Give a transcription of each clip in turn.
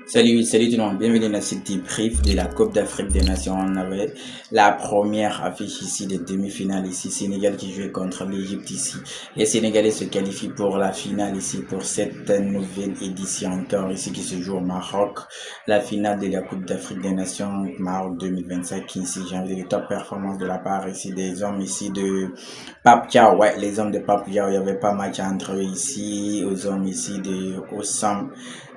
Salut tout le monde, bienvenue dans cette débrief de la Coupe d'Afrique des Nations. On avait la première affiche ici des demi-finales ici, Sénégal qui jouait contre l'Égypte ici. Les Sénégalais se qualifient pour la finale ici pour cette nouvelle édition encore ici qui se joue au Maroc. La finale de la Coupe d'Afrique des Nations Maroc 2025 ici. J'ai envie de dire top performance de la part ici des hommes ici de Pape Thiaw. Ouais, les hommes de Pape Thiaw, il n'y avait pas match entre eux ici, aux hommes ici de Ossam.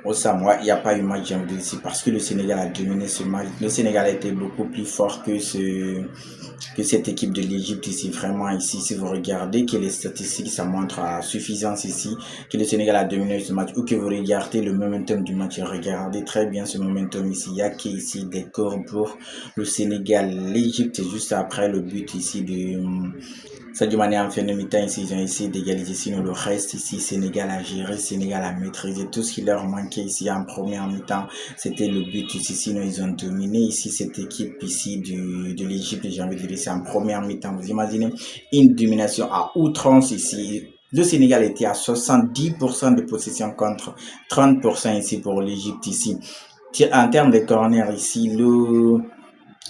Ouais, il n'y a pas eu match, j'ai envie de dire ici, parce que le Sénégal a dominé ce match. Le Sénégal a été beaucoup plus fort que cette équipe de l'Égypte ici. Vraiment ici, si vous regardez que les statistiques, ça montre à suffisance ici que le Sénégal a dominé ce match, ou que vous regardez le momentum du match, regardez très bien ce momentum ici. Il y a ici des corps pour le Sénégal. L'Égypte, juste après le but ici de Sadio Mané en fin de mi-temps ici, ils ont essayé d'égaliser, sinon le reste ici, Sénégal a géré, Sénégal a maîtrisé tout ce qui leur manquait ici en première mi-temps, c'était le but ici, sinon ils ont dominé ici cette équipe ici de l'Égypte, j'ai envie de dire, c'est en première mi-temps, vous imaginez une domination à outrance ici. Le Sénégal était à 70% de possession contre 30% ici pour l'Égypte ici. En termes de corner ici,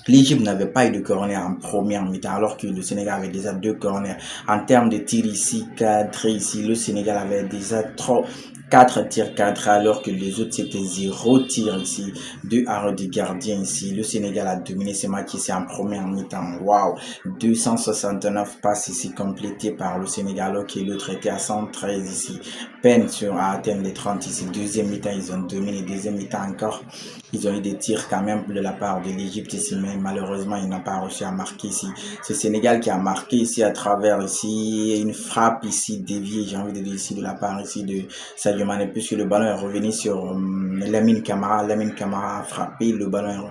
l'Égypte n'avait pas eu de corner en première mi-temps alors que le Sénégal avait déjà deux corners. En termes de tirs ici, 4 ici, le Sénégal avait déjà 4 tirs cadrés alors que les autres c'était 0 tir ici, 2 arrêts de gardien ici. Le Sénégal a dominé ce match ici en première mi-temps. Waouh, 269 passes ici complétées par le Sénégal alors que l'autre était à 113 ici. Peine à atteindre les 30 ici. Deuxième mi-temps, ils ont dominé. Deuxième mi-temps encore, ils ont eu des tirs quand même de la part de l'Égypte ici, mais malheureusement, ils n'ont pas réussi à marquer ici. C'est Sénégal qui a marqué ici à travers ici une frappe ici déviée, j'ai envie de dire ici de la part ici de Sadio Mané, puisque le ballon est revenu sur Lamine Camara. Lamine Camara a frappé, le ballon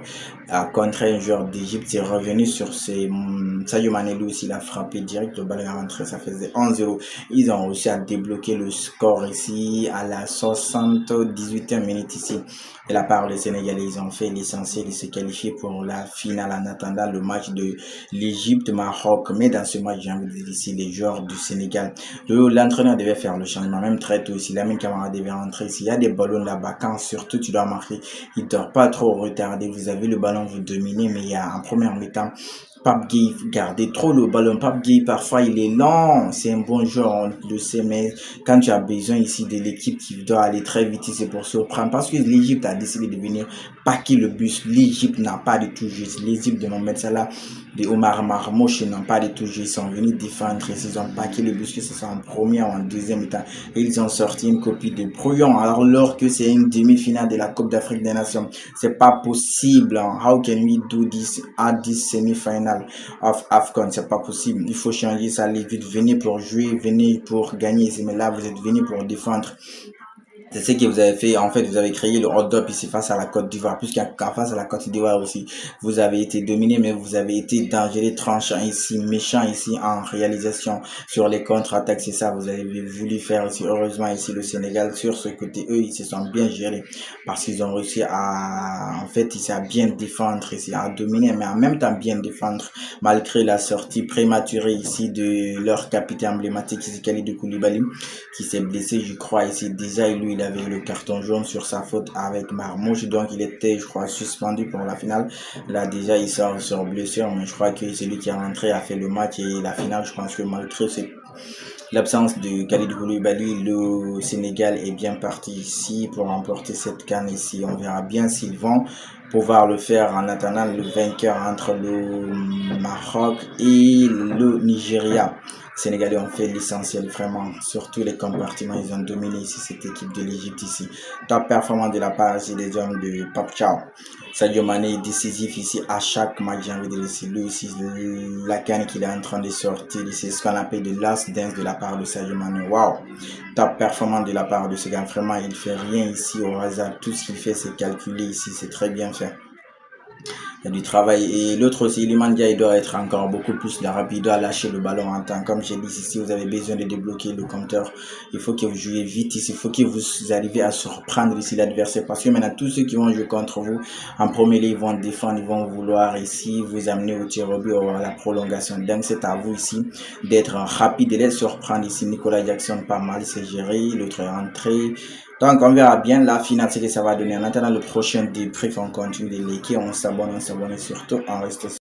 a contré un joueur d'Égypte, c'est revenu sur Sadio Mané, lui aussi, il a frappé direct, le ballon est rentré, ça faisait 1-0. Ils ont réussi à débloquer le score ici à la 78e minute ici. De la part des Sénégalais, ils ont fait l'essentiel de se qualifier pour la finale en attendant le match de l'Égypte-Maroc. Mais dans ce match, j'ai envie de dire ici, les joueurs du Sénégal, l'entraîneur devait faire le changement, même très tôt ici. Lamine Camara devait rentrer ici. Il y a des ballons là-bas, quand surtout tu dois marquer, il ne doit pas trop retarder. Vous avez le ballon, vous dominez, mais il y a en première mi-temps, Pape Gueye gardait trop le ballon. Pape Gueye, parfois, il est lent. C'est un bon joueur, on le sait, mais quand tu as besoin ici de l'équipe qui doit aller très vite, c'est pour surprendre. Parce que l'Égypte a décidé de venir paquer le bus. L'Égypte n'a pas de tout juste. L'Égypte de Mohamed Salah, de Omar Marmouche n'ont pas de tout juste. Ils sont venus défendre. Ils ont paqué le bus, que ce soit en première ou en deuxième temps. Et ils ont sorti une copie de brouillon. Alors que c'est une demi-finale de la Coupe d'Afrique des Nations, c'est pas possible. How can we do this at this semi-final of AFCON? C'est pas possible. Il faut changer ça. Les vite. Venez pour jouer, venez pour gagner. Mais là, vous êtes venus pour défendre. C'est ce que vous avez fait. En fait, vous avez créé le hold-up ici face à la Côte d'Ivoire. Puisqu'en face à la Côte d'Ivoire aussi, vous avez été dominé, mais vous avez été dangereux, tranchant ici, méchant ici en réalisation sur les contre-attaques. C'est ça, vous avez voulu faire ici. Heureusement, ici, le Sénégal, sur ce côté, eux, ils se sont bien gérés parce qu'ils ont réussi en fait, ici, à bien défendre ici, à dominer, mais en même temps bien défendre malgré la sortie prématurée ici de leur capitaine emblématique, ici, Kalidou Koulibaly, qui s'est blessé, je crois, ici. Déjà, lui, il avait eu le carton jaune sur sa faute avec Marmouche, donc il était, je crois, suspendu pour la finale. Là, déjà, il sort sur blessure, mais je crois que celui qui est rentré a fait le match et la finale, je pense que malgré l'absence de Kalidou Koulibaly, le Sénégal est bien parti ici pour remporter cette CAN ici. On verra bien s'ils vont pouvoir le faire en attendant le vainqueur entre le Maroc et le Nigeria. Les Sénégalais ont fait l'essentiel vraiment sur tous les compartiments. Ils ont dominé ici cette équipe de l'Égypte ici. Top performance de la part ici des hommes de Pape Thiaw. Sadio Mané est décisif ici à chaque match. J'ai envie de laisser lui ici la canne qu'il est en train de sortir. C'est ce qu'on appelle de last dance de la part de Sadio Mané. Wow! Top performance de la part de ce gars. Vraiment, il fait rien ici au hasard. Tout ce qu'il fait, c'est calculé ici. C'est très bien fait. Il y a du travail. Et l'autre aussi, Iliman Ndiaye, il doit être encore beaucoup plus rapide. Il doit lâcher le ballon en temps. Comme j'ai dit, si vous avez besoin de débloquer le compteur, il faut que vous jouiez vite ici. Il faut que vous arriviez à surprendre ici l'adversaire. Parce que maintenant, tous ceux qui vont jouer contre vous, en premier lieu, ils vont défendre, ils vont vouloir ici vous amener au tir au but ou à la prolongation. Donc, c'est à vous ici d'être rapide et de les surprendre ici. Nicolas Jackson, pas mal, c'est géré. L'autre est rentré. Donc, on verra bien la finale, ce que ça va donner. En attendant le prochain débrief, on continue de liker, on s'abonne et surtout, on reste